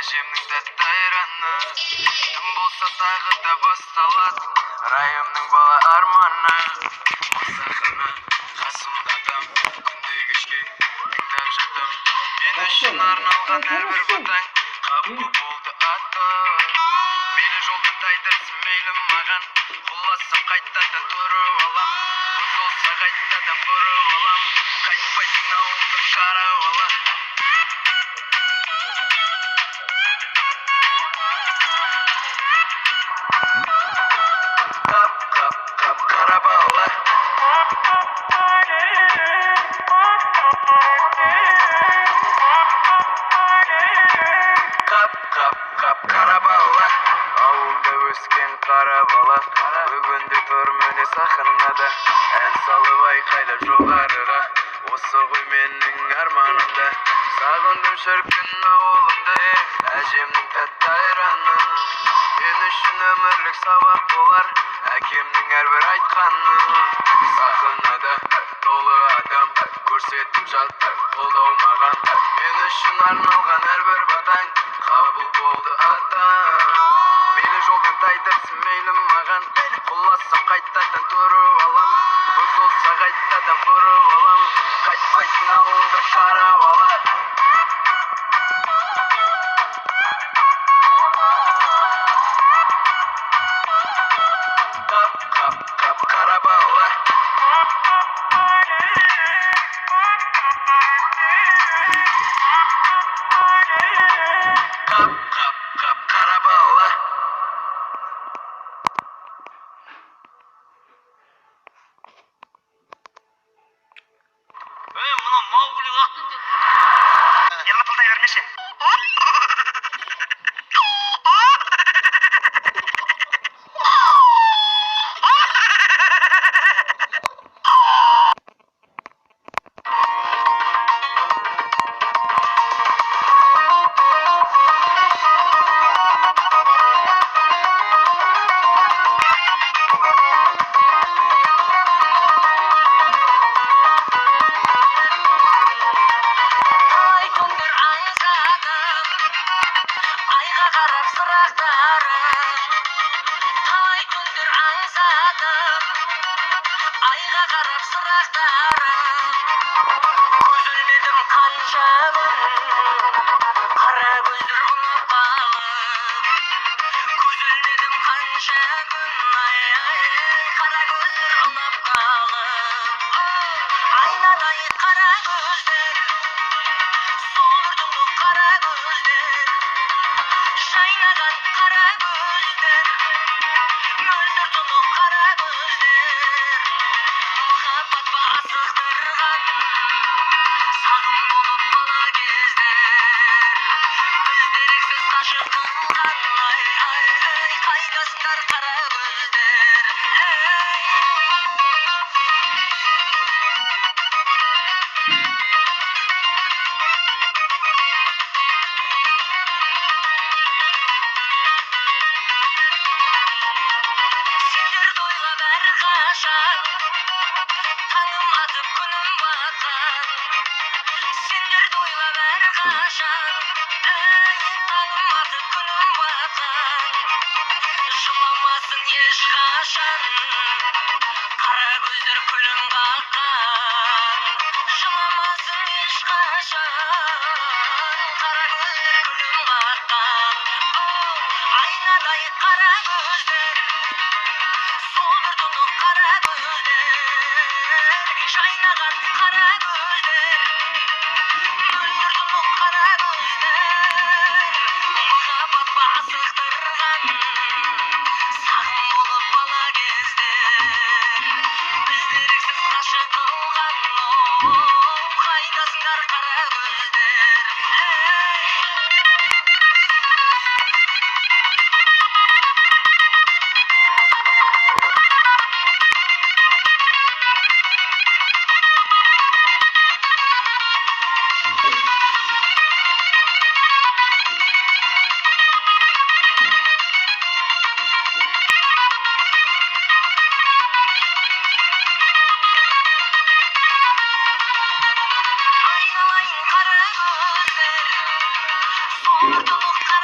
әжемнің тәтті айраны, тым болса тағы да басталады райымның бала арманы. Мақсатына қасымда адам, күнде кешке тыңдап жаттым. Мен үшін арналған әрбір батаң қабыл болды ата. Мейлі жолдан тайдырсын мейлі маған, құласам қайтадан тұрып алам. Бұзылса қайтадан бұрып алам, қайтпайтын ауылдың қара бала. Қап қара бала, қап қара бала. Ауылда өскен қара бала, бүгінде тұр міне сахнада, ән салып айқайлап жоғарыға. Осы ғой менің арманымда, сағындым шіркін ауылымды, әжемнің тәтті айранын. Мен үшін өмірлік сабақ болар әкемнің әрбір айтқаны. Сахнада толы адам, көрсетіп жатыр қолдау маған. Мен үшін арналған әрбір батаң қабыл болды ата. Мейлі жолдан тайдырсын мейлі маған, құласам қайтадан тұрып алам. Бұзылса қайтадан бұрып алам, қайтпайтын ауылды қара бала. Қап қара бала, қап қара бала. Мына Мауглиға Елапылдай бермеші. Айға қарап сырақтарым, көз ілмедім қанша күн, қара көздер ұнап қалып. Көз ілмедім қанша күн, қара көздер ұнап қалып. Айнадай қара көздер, сол бір түнгі қара көздер, жайнаған қара көздер, мөлдір тұнық қара көздер. Махаббатқа асықтырған, сағым болып бала кездер. Біз дерексіз ғашық қылған, қайдасыңдар қара көздер. Сендер тойға әрқашан, таңым атып күнім батқан. Сендер тойға әрқашан, таңым атып күнім батқан. Жыламасын ешқашан, қара көздер күлім қаққан. Жыламасын ешқашан, қара көздер күлім қаққан. Айнадай қара көздер, сол бір тұнық қара көздер, жайнаған қара көздер, мөлдір тұнық қара көздер. Махаббатқа асықтырған, сағым болып бала кездер. Біз дерексіз ғашық қылған, қайдасыңдар қара көздер. Айналайын қара көздер, сол бір тұнық қара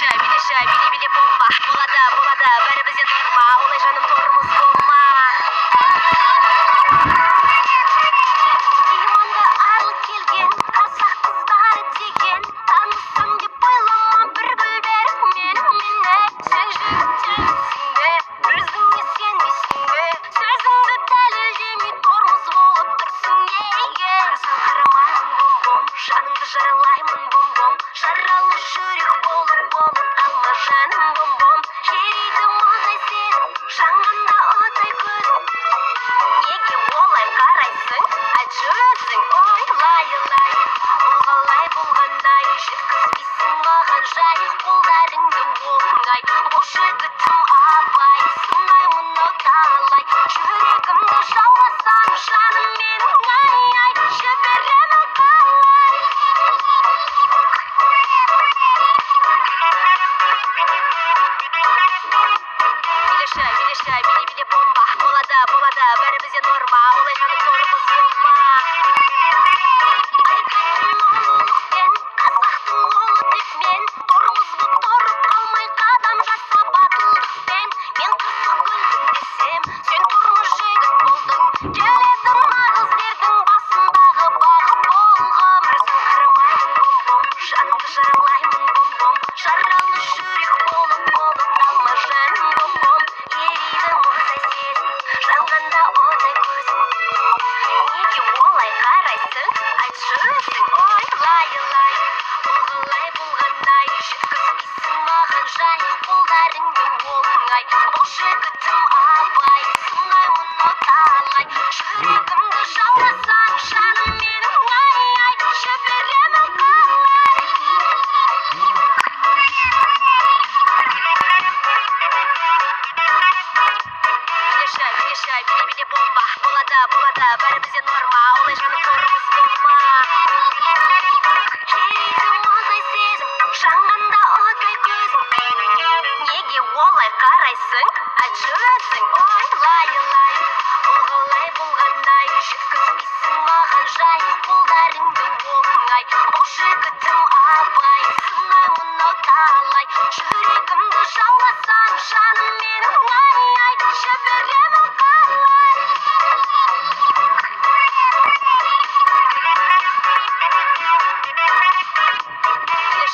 Билешай, били бомба. Болады, бәрімізде норма. Олай жаным торымыз болма. Иманды арлы келген, қазақ қыздары деген. Танысам деп ойлама бір гүл беріп мені. Сен жігіттерсің бе, өзіңе сенбейсің бе? Сөзіңді дәлелдемей тормоз болып тұрсың неге? Қарасаң қарамаймын бом-бом, жаныңды жаралаймын бом-бом. Жаралы жүрек болып алма жаным бом-бом. Ериді мұздай сезім, жанғанда отай көзім. Неге олай қарайсың, айтшы өзің ойлай. Бұл қалай болғанай, жеткізбейсің маған жай. Қолдарыңды оңай, бұл жігітім абай. Сынаймын ау талай, жүрегімді жауласаң жаным менің ай. Жіберемін қалай. Билешай, били бомба. Болады, бәрімізде норма. Олай жаным торымыз болма. Айқайдың ұлылықпен, қазақтың ұлы деп мен. Торымызды торып қалмай қадам жасап батылдықпен. Мен қызық гүлдің десем, сен тұрмыс жігіт болдың. Келеді нағыздердің басындағы бағы болғым. Қарасаң қарамаймын бом-бом, жанымды жаралаймын бом-бом. Жаралы жүрек болып алма жаным бом-бом. Ериді мұздай сезім, жанғанда отай көзім. Неге олай қарайсың, айтшы өзің ойлай. Бұл қалай болғанай, жеткізбейсің маған жай. Қолдарыңды оңай, бұл жігітім абай. Сынаймын ау талай, жүрегімді жауласаң жаным менің ай. Жіберемін қалай. Билешай, били бомба. Болады, бәрімізде норма. Олай жаным торымыз болма. Ериді мұздай сезім, жанғанда отай көзім. Неге олай қарайсың, айтшы өзің ойлай. Бұл қалай болғанай, жеткізбейсің маған жай. Қолдарыңды оңай, бұл жігітім абай. Сынаймын ау талай, жүрегімді жауласаң жаным менің ай. Жіберемін қалай.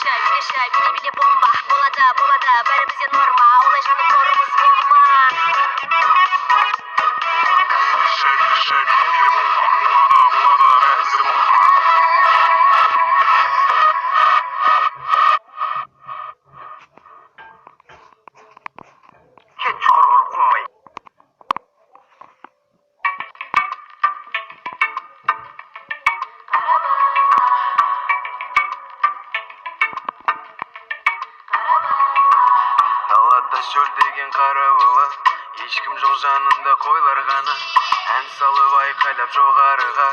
Билешай, били бомба. Болады, бәрімізде норма. Олай жаным торымыз болма. Кет құрғыр қумай. Далада шөлдеген қара бала, ешкім жоқ жанында қойлар ғана. Ән салып айқайлап жоғарыға,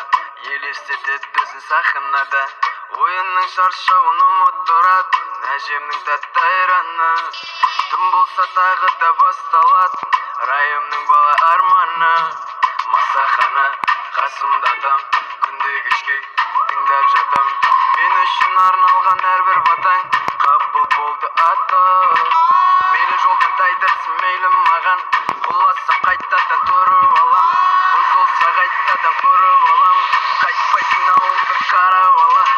елестетеді біздің сахнада. Ойынның шаршауын ұмыттыратын, әжемнің тәтті айраны. Тым болса тағы да басталатын, райымның бала арманы. Масахана, қасымда адам, күнде кешке тыңдап жатам. Мен үшін арналған әрбір батаң, қабыл болды атам. Мейлі жолдан тайдырсын, мейлі маған, құласам қайтадан тұрып алам. Бұзылса қайтадан құрып алам, қайтпайтын ауылды қарап алам.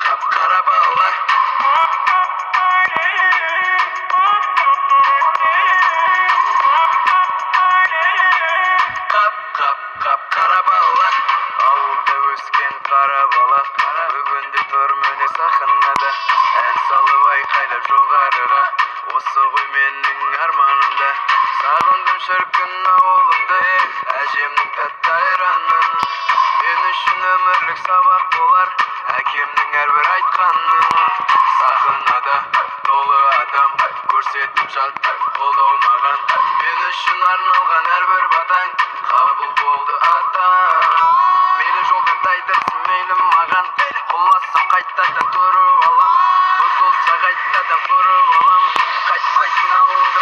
Қап, қара бала. Қап, қара бала. Ауылда өскен қара бала, бүгінде тұр міне сахнада. Ән салып айқайлап жоғарыға, осы ғой менің арманымда. Сағындым шіркін ауылымды, әжемнің тәтті айранын. Мен үшін өмірлік сабақ болар, әкемнің әрбір айтқаны. Сахнада толы адам, көрсетіп жатыр қолдау маған. Мен үшін арналған әрбір батаң, қабыл болды атам. Мейлі жолдан тайдырсын, мейлі маған, құласам қайтадан тұрып алам. Бұзылса қайтадан құрып алам, қайтпайтын ауылды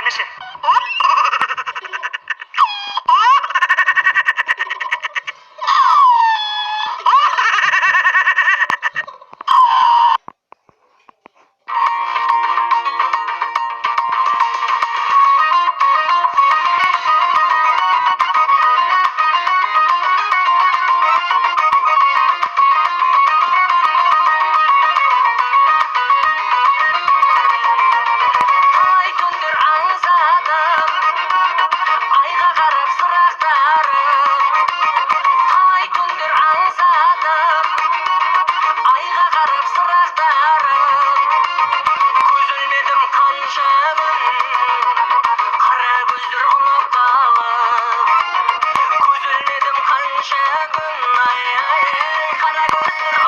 ендеше. Талай түндер аңсадым, айға қарап сұрақтарым. Талай түндер аңсадым, айға қарап сұрақтарым. Көз ілмедім қанша күн, қара көздер ұнап қалып. Көз ілмедім қанша күн, ай, ай, қара көздер